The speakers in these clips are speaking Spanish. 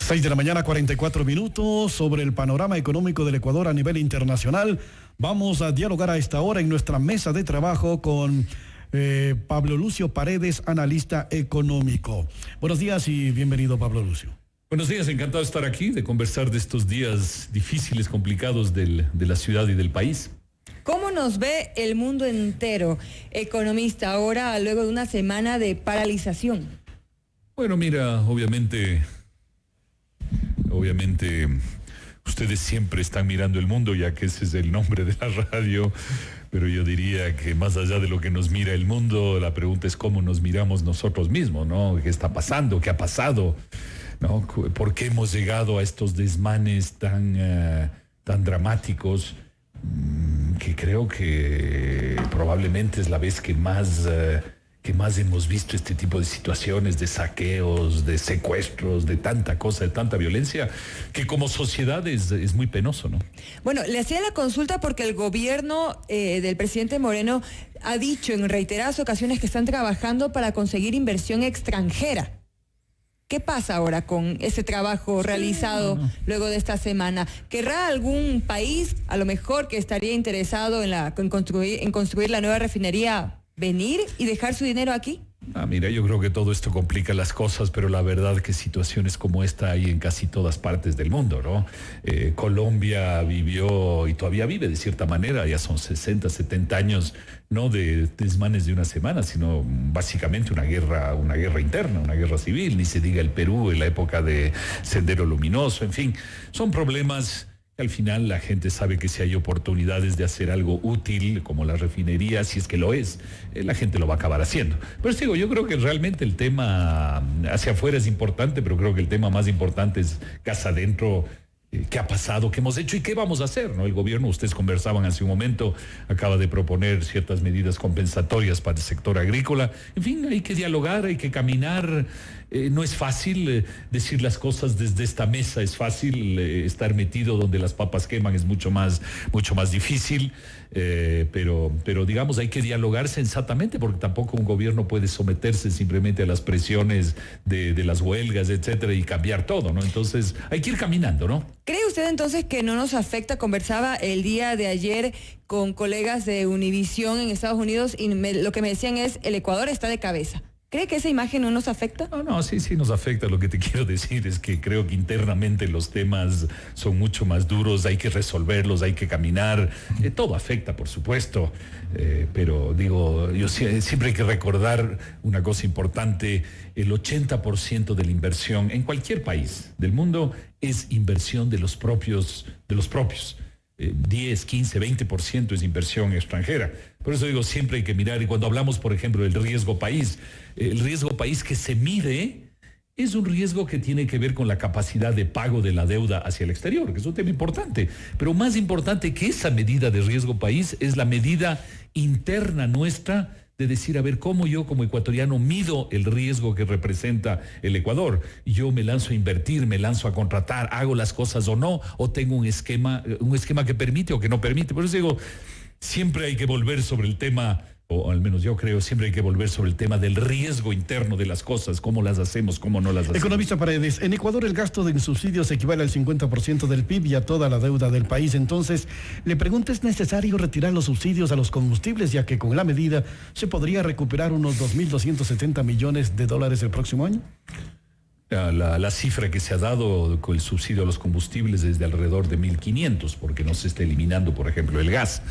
6 de la mañana, 44 minutos, sobre el panorama económico del Ecuador a nivel internacional. Vamos a dialogar a esta hora en nuestra mesa de trabajo con Pablo Lucio Paredes, analista económico. Buenos días y bienvenido, Pablo Lucio. Buenos días, encantado de estar aquí, de conversar de estos días difíciles, complicados de la ciudad y del país. ¿Cómo nos ve el mundo entero, economista, ahora luego de una semana de paralización? Bueno, mira, obviamente ustedes siempre están mirando el mundo, ya que ese es el nombre de la radio, pero yo diría que más allá de lo que nos mira el mundo, la pregunta es cómo nos miramos nosotros mismos, ¿no? ¿Qué está pasando? ¿Qué ha pasado? ¿No? ¿Por qué hemos llegado a estos desmanes tan dramáticos? Que creo que probablemente es la vez que más hemos visto este tipo de situaciones, de saqueos, de secuestros, de tanta cosa, de tanta violencia, que como sociedad es muy penoso, ¿no? Bueno, le hacía la consulta porque el gobierno del presidente Moreno ha dicho en reiteradas ocasiones que están trabajando para conseguir inversión extranjera. ¿Qué pasa ahora con ese trabajo realizado luego de esta semana? ¿Querrá algún país, a lo mejor, que estaría interesado en construir la nueva refinería, venir y dejar su dinero aquí? Mira, yo creo que todo esto complica las cosas, pero la verdad que situaciones como esta hay en casi todas partes del mundo, ¿no? Colombia vivió y todavía vive de cierta manera, ya son 60, 70 años, no de desmanes de una semana, sino básicamente una guerra interna, una guerra civil, ni se diga el Perú en la época de Sendero Luminoso, en fin, son problemas. Al final la gente sabe que si hay oportunidades de hacer algo útil, como la refinería, si es que lo es, la gente lo va a acabar haciendo. Pero digo, yo creo que realmente el tema hacia afuera es importante, pero creo que el tema más importante es casa adentro. ¿Qué ha pasado? ¿Qué hemos hecho? ¿Y qué vamos a hacer? ¿No? El gobierno, ustedes conversaban hace un momento, acaba de proponer ciertas medidas compensatorias para el sector agrícola. En fin, hay que dialogar, hay que caminar. No es fácil decir las cosas desde esta mesa, es fácil estar metido donde las papas queman, es mucho más difícil. Pero digamos, hay que dialogar sensatamente, porque tampoco un gobierno puede someterse simplemente a las presiones de las huelgas, etcétera, y cambiar todo, ¿no? Entonces hay que ir caminando, ¿no? ¿Cree usted entonces que no nos afecta? Conversaba el día de ayer con colegas de Univisión en Estados Unidos y lo que me decían es: el Ecuador está de cabeza. ¿Cree que esa imagen no nos afecta? No, sí nos afecta. Lo que te quiero decir es que creo que internamente los temas son mucho más duros, hay que resolverlos, hay que caminar. Todo afecta, por supuesto, pero digo, siempre hay que recordar una cosa importante: el 80% de la inversión en cualquier país del mundo es inversión de los propios. 10, 15, 20% es inversión extranjera. Por eso digo, siempre hay que mirar, y cuando hablamos, por ejemplo, del riesgo país, el riesgo país que se mide es un riesgo que tiene que ver con la capacidad de pago de la deuda hacia el exterior, que es un tema importante. Pero más importante que esa medida de riesgo país es la medida interna nuestra, de decir, a ver, cómo yo como ecuatoriano mido el riesgo que representa el Ecuador. Yo me lanzo a invertir, me lanzo a contratar, hago las cosas o no, o tengo un esquema que permite o que no permite. Por eso digo, siempre hay que volver sobre el tema, o al menos yo creo, siempre hay que volver sobre el tema del riesgo interno de las cosas, cómo las hacemos, cómo no las hacemos. Economista Paredes, en Ecuador el gasto de subsidios equivale al 50% del PIB y a toda la deuda del país. Entonces, le pregunto, ¿es necesario retirar los subsidios a los combustibles, ya que con la medida se podría recuperar unos 2.270 millones de dólares el próximo año? La cifra que se ha dado con el subsidio a los combustibles es de alrededor de 1.500, porque no se está eliminando, por ejemplo, el gas.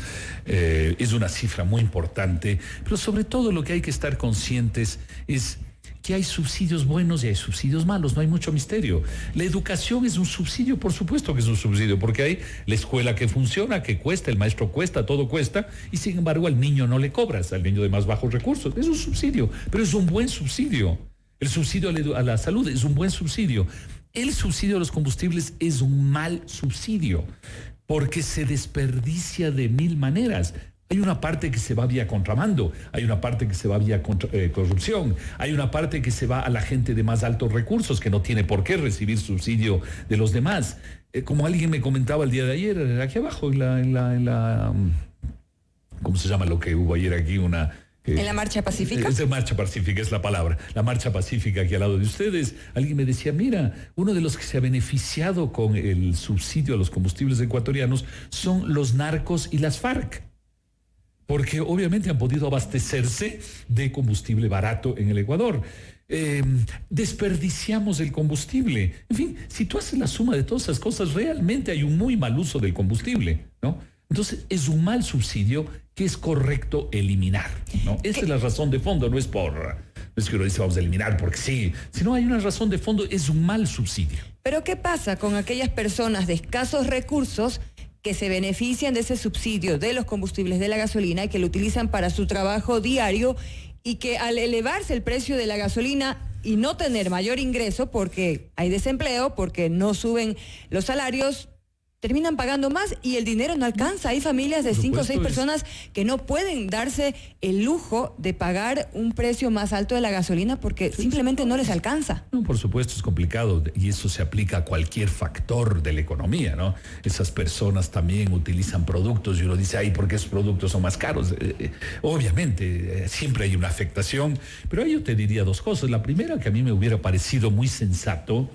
Es una cifra muy importante, pero sobre todo lo que hay que estar conscientes es que hay subsidios buenos y hay subsidios malos, no hay mucho misterio. La educación es un subsidio, por supuesto que es un subsidio, porque hay la escuela que funciona, que cuesta, el maestro cuesta, todo cuesta, y sin embargo al niño no le cobras, al niño de más bajos recursos. Es un subsidio, pero es un buen subsidio. El subsidio a la salud es un buen subsidio. El subsidio a los combustibles es un mal subsidio, porque se desperdicia de mil maneras. Hay una parte que se va vía contrabando, hay una parte que se va vía corrupción, hay una parte que se va a la gente de más altos recursos que no tiene por qué recibir subsidio de los demás. Como alguien me comentaba el día de ayer, aquí abajo, en la ¿cómo se llama lo que hubo ayer aquí? ¿En la marcha pacífica? Es de marcha pacífica, es la palabra. La marcha pacífica aquí al lado de ustedes. Alguien me decía, mira, uno de los que se ha beneficiado con el subsidio a los combustibles ecuatorianos son los narcos y las FARC. Porque obviamente han podido abastecerse de combustible barato en el Ecuador. Desperdiciamos el combustible. En fin, si tú haces la suma de todas esas cosas, realmente hay un muy mal uso del combustible, ¿no? Entonces, es un mal subsidio que es correcto eliminar, ¿no? Esa es la razón de fondo, no es que uno dice vamos a eliminar porque sí, sino hay una razón de fondo, es un mal subsidio. Pero ¿qué pasa con aquellas personas de escasos recursos que se benefician de ese subsidio de los combustibles de la gasolina y que lo utilizan para su trabajo diario y que al elevarse el precio de la gasolina y no tener mayor ingreso porque hay desempleo, porque no suben los salarios, terminan pagando más y el dinero no alcanza? Hay familias de 5 o 6 personas que no pueden darse el lujo de pagar un precio más alto de la gasolina porque simplemente no les alcanza. No, por supuesto es complicado y eso se aplica a cualquier factor de la economía, ¿no? Esas personas también utilizan productos y uno dice, ay, ¿por qué esos productos son más caros? Obviamente, siempre hay una afectación, pero ahí yo te diría dos cosas. La primera, que a mí me hubiera parecido muy sensato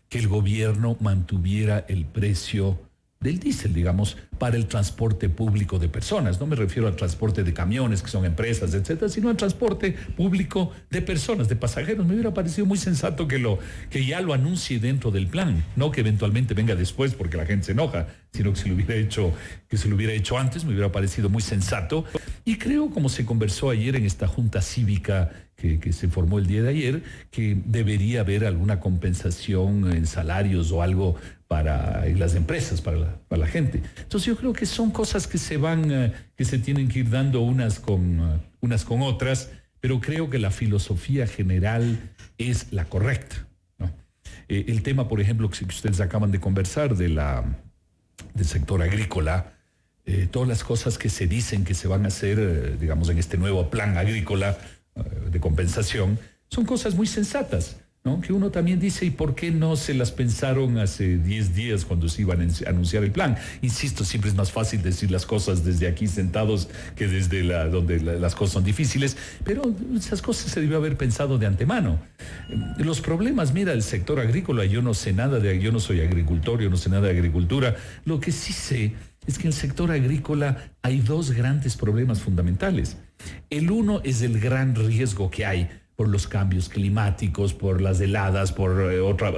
que el gobierno mantuviera el precio del diésel, digamos, para el transporte público de personas. No me refiero al transporte de camiones, que son empresas, etcétera, sino al transporte público de personas, de pasajeros. Me hubiera parecido muy sensato que ya lo anuncie dentro del plan, no que eventualmente venga después porque la gente se enoja, sino que se lo hubiera hecho antes. Me hubiera parecido muy sensato. Y creo, como se conversó ayer en esta junta cívica que se formó el día de ayer, que debería haber alguna compensación en salarios o algo para las empresas, para la gente. Entonces yo creo que son cosas que se tienen que ir dando unas con otras, pero creo que la filosofía general es la correcta, ¿no? El tema, por ejemplo, que ustedes acaban de conversar del sector agrícola, todas las cosas que se dicen que se van a hacer, digamos, en este nuevo plan agrícola de compensación, son cosas muy sensatas, ¿no? Que uno también dice, ¿y por qué no se las pensaron hace 10 días cuando se iban a anunciar el plan? Insisto, siempre es más fácil decir las cosas desde aquí sentados que desde donde las cosas son difíciles, pero esas cosas se debió haber pensado de antemano. Los problemas, mira, el sector agrícola, yo no soy agricultor, yo no sé nada de agricultura. Lo que sí sé es que en el sector agrícola hay dos grandes problemas fundamentales. El uno es el gran riesgo que hay por los cambios climáticos, por las heladas, por otra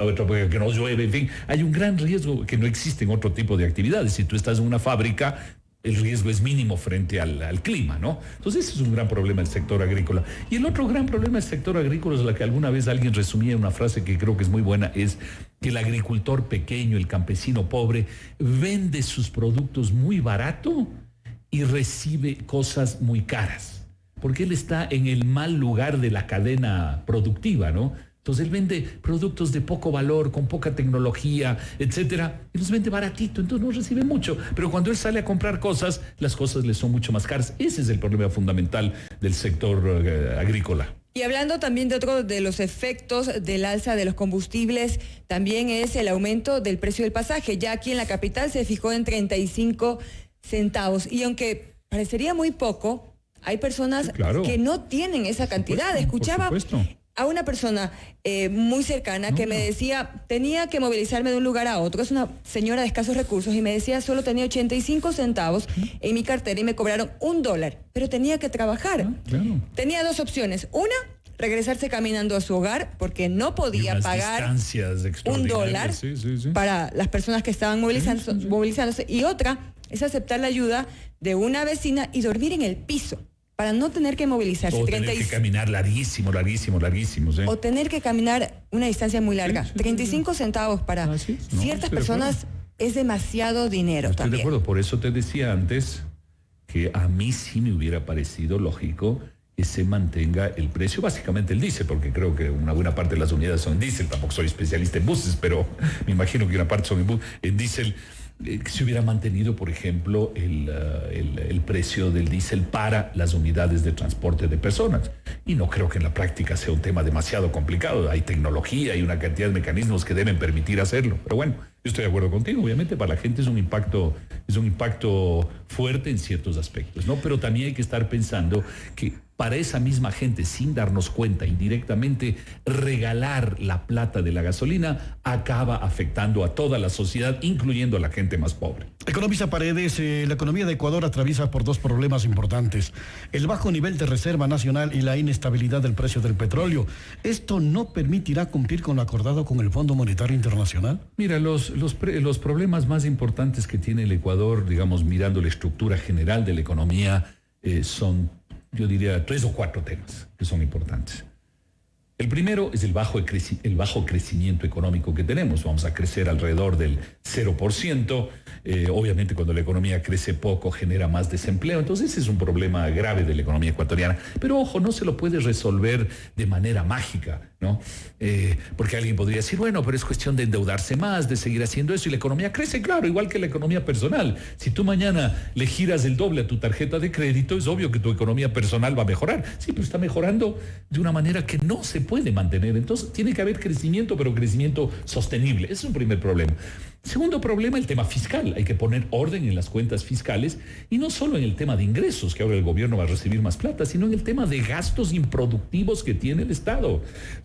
que no llueve, en fin. Hay un gran riesgo que no existe en otro tipo de actividades. Si tú estás en una fábrica, el riesgo es mínimo frente al clima, ¿no? Entonces ese es un gran problema del sector agrícola. Y el otro gran problema del sector agrícola es la que alguna vez alguien resumía en una frase que creo que es muy buena, es que el agricultor pequeño, el campesino pobre, vende sus productos muy barato y recibe cosas muy caras, porque él está en el mal lugar de la cadena productiva, ¿no? Entonces él vende productos de poco valor, con poca tecnología, etcétera, y los vende baratito, entonces no recibe mucho. Pero cuando él sale a comprar cosas, las cosas le son mucho más caras. Ese es el problema fundamental del sector agrícola. Y hablando también de otro de los efectos del alza de los combustibles, también es el aumento del precio del pasaje. Ya aquí en la capital se fijó en 35 centavos. Y aunque parecería muy poco, hay personas que no tienen esa cantidad. Escuchaba a una persona muy cercana que me decía, tenía que movilizarme de un lugar a otro. Es una señora de escasos recursos y me decía, solo tenía 85 centavos en mi cartera y me cobraron $1, pero tenía que trabajar. Tenía dos opciones. Una, regresarse caminando a su hogar porque no podía pagar $1 para las personas que estaban movilizándose. Y otra es aceptar la ayuda de una vecina y dormir en el piso para no tener que movilizarse. O tener que caminar larguísimo. ¿Sí? O tener que caminar una distancia muy larga. 35 centavos para ciertas personas es demasiado dinero también. Estoy de acuerdo, por eso te decía antes que a mí sí me hubiera parecido lógico que se mantenga el precio, básicamente el diésel, porque creo que una buena parte de las unidades son diésel. Tampoco soy especialista en buses, pero me imagino que una parte son en diésel. Que se hubiera mantenido, por ejemplo, el precio del diésel para las unidades de transporte de personas. Y no creo que en la práctica sea un tema demasiado complicado. Hay tecnología y una cantidad de mecanismos que deben permitir hacerlo. Pero bueno, yo estoy de acuerdo contigo. Obviamente para la gente es un impacto fuerte en ciertos aspectos, ¿no? Pero también hay que estar pensando que para esa misma gente, sin darnos cuenta, indirectamente, regalar la plata de la gasolina acaba afectando a toda la sociedad, incluyendo a la gente más pobre. Economista Paredes, la economía de Ecuador atraviesa por dos problemas importantes: el bajo nivel de reserva nacional y la inestabilidad del precio del petróleo. ¿Esto no permitirá cumplir con lo acordado con el Fondo Monetario Internacional? Mira, los problemas más importantes que tiene el Ecuador, digamos, mirando la estructura general de la economía, son, yo diría, 3 o 4 temas que son importantes. El primero es el bajo crecimiento económico que tenemos. Vamos a crecer alrededor del 0%. Obviamente, cuando la economía crece poco, genera más desempleo. Entonces, ese es un problema grave de la economía ecuatoriana. Pero, ojo, no se lo puede resolver de manera mágica, ¿no? Porque alguien podría decir, bueno, pero es cuestión de endeudarse más, de seguir haciendo eso, y la economía crece, claro, igual que la economía personal. Si tú mañana le giras el doble a tu tarjeta de crédito, es obvio que tu economía personal va a mejorar. Sí, pero está mejorando de una manera que no se puede mantener. Entonces tiene que haber crecimiento, pero crecimiento sostenible. Ese es un primer problema. Segundo problema, el tema fiscal. Hay que poner orden en las cuentas fiscales, y no solo en el tema de ingresos, que ahora el gobierno va a recibir más plata, sino en el tema de gastos improductivos que tiene el Estado.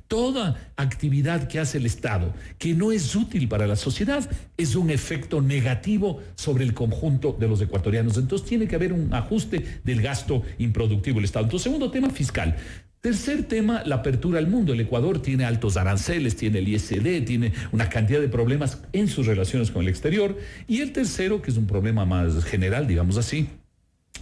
Toda actividad que hace el Estado que no es útil para la sociedad es un efecto negativo sobre el conjunto de los ecuatorianos. Entonces tiene que haber un ajuste del gasto improductivo del Estado. Entonces, segundo tema, fiscal. Tercer tema, la apertura al mundo. El Ecuador tiene altos aranceles, tiene el ISD, tiene una cantidad de problemas en sus relaciones con el exterior. Y el tercero, que es un problema más general, digamos así,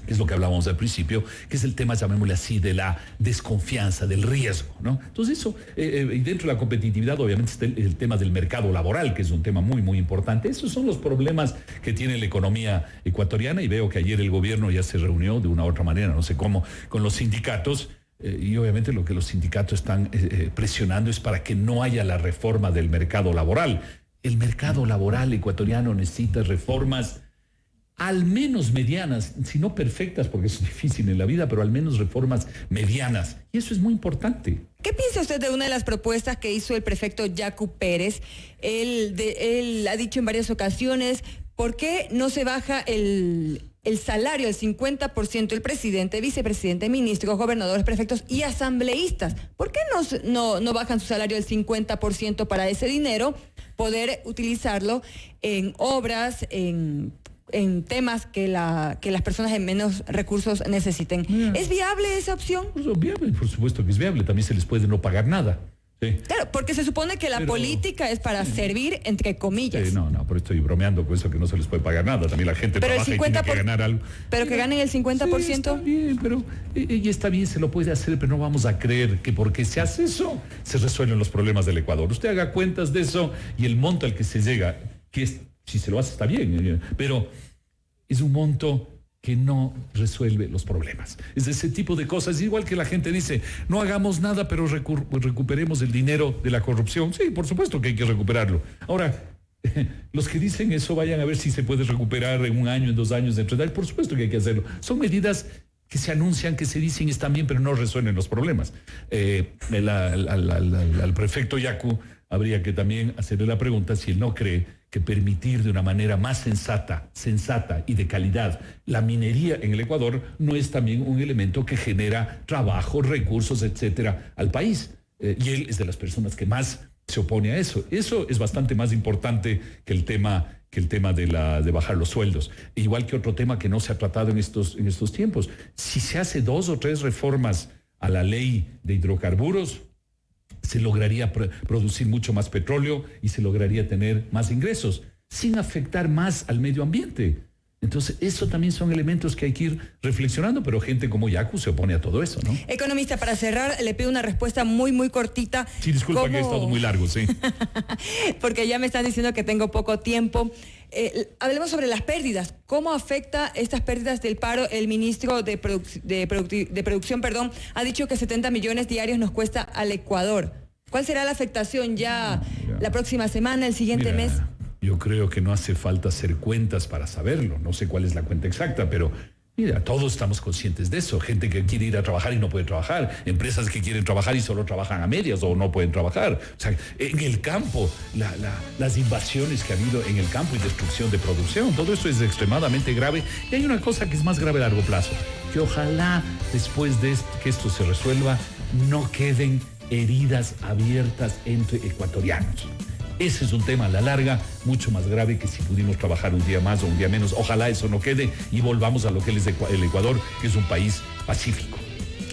que es lo que hablábamos al principio, que es el tema, llamémosle así, de la desconfianza, del riesgo, ¿no? Entonces eso, y dentro de la competitividad obviamente está el tema del mercado laboral, que es un tema muy, muy importante. Esos son los problemas que tiene la economía ecuatoriana, y veo que ayer el gobierno ya se reunió de una u otra manera, no sé cómo, con los sindicatos. Y obviamente lo que los sindicatos están presionando es para que no haya la reforma del mercado laboral. El mercado laboral ecuatoriano necesita reformas al menos medianas, si no perfectas, porque es difícil en la vida, pero al menos reformas medianas. Y eso es muy importante. ¿Qué piensa usted de una de las propuestas que hizo el prefecto Yacu Pérez? Él ha dicho en varias ocasiones, ¿por qué no se baja el salario al 50%, el presidente, vicepresidente, ministros, gobernadores, prefectos y asambleístas? ¿Por qué no bajan su salario al 50% para ese dinero poder utilizarlo en obras, en temas que las personas de menos recursos necesiten? ¿Es viable esa opción? Pues, viable, por supuesto que es viable. También se les puede no pagar nada. Sí. Claro, porque se supone que la política es para servir, entre comillas. No, pero estoy bromeando con eso, que no se les puede pagar nada. También la gente pero trabaja y tiene que ganar algo. Pero que ganen el 50%. Sí, está bien, pero y está bien, se lo puede hacer, pero no vamos a creer que porque se hace eso, se resuelven los problemas del Ecuador. Usted haga cuentas de eso y el monto al que se llega, que es, si se lo hace está bien, pero es un monto que no resuelve los problemas. Es ese tipo de cosas, igual que la gente dice, no hagamos nada, pero recuperemos el dinero de la corrupción. Sí, por supuesto que hay que recuperarlo. Ahora, los que dicen eso, vayan a ver si se puede recuperar en 1 año, en 2 años, dentro de por supuesto que hay que hacerlo. Son medidas que se anuncian, que se dicen están bien, pero no resuelven los problemas. Al prefecto Yacu habría que también hacerle la pregunta si él no cree que permitir de una manera más sensata y de calidad la minería en el Ecuador no es también un elemento que genera trabajo, recursos, etcétera, al país. Y él es de las personas que más se opone a eso. Eso es bastante más importante que el tema de bajar los sueldos. Igual que otro tema que no se ha tratado en estos tiempos. Si se hace 2 o 3 reformas a la ley de hidrocarburos, se lograría producir mucho más petróleo y se lograría tener más ingresos, sin afectar más al medio ambiente. Entonces, eso también son elementos que hay que ir reflexionando, pero gente como Yacu se opone a todo eso, ¿no? Economista, para cerrar, le pido una respuesta muy, muy cortita. Sí, disculpa que he estado muy largo, sí. Porque ya me están diciendo que tengo poco tiempo. Hablemos sobre las pérdidas. ¿Cómo afecta estas pérdidas del paro? El ministro de Producción, ha dicho que 70 millones diarios nos cuesta al Ecuador. ¿Cuál será la afectación ya la próxima semana, el siguiente mes? Yo creo que no hace falta hacer cuentas para saberlo. No sé cuál es la cuenta exacta, pero Mira, todos estamos conscientes de eso. Gente que quiere ir a trabajar y no puede trabajar. Empresas que quieren trabajar y solo trabajan a medias o no pueden trabajar. O sea, en el campo, las invasiones que ha habido en el campo y destrucción de producción, todo eso es extremadamente grave. Y hay una cosa que es más grave a largo plazo, que ojalá después de que esto se resuelva, no queden heridas abiertas entre ecuatorianos. Ese es un tema a la larga mucho más grave que si pudimos trabajar un día más o un día menos. Ojalá eso no quede y volvamos a lo que es el Ecuador, que es un país pacífico.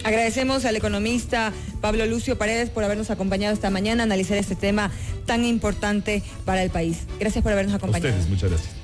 Agradecemos al economista Pablo Lucio Paredes por habernos acompañado esta mañana a analizar este tema tan importante para el país. Gracias por habernos acompañado. A ustedes, muchas gracias.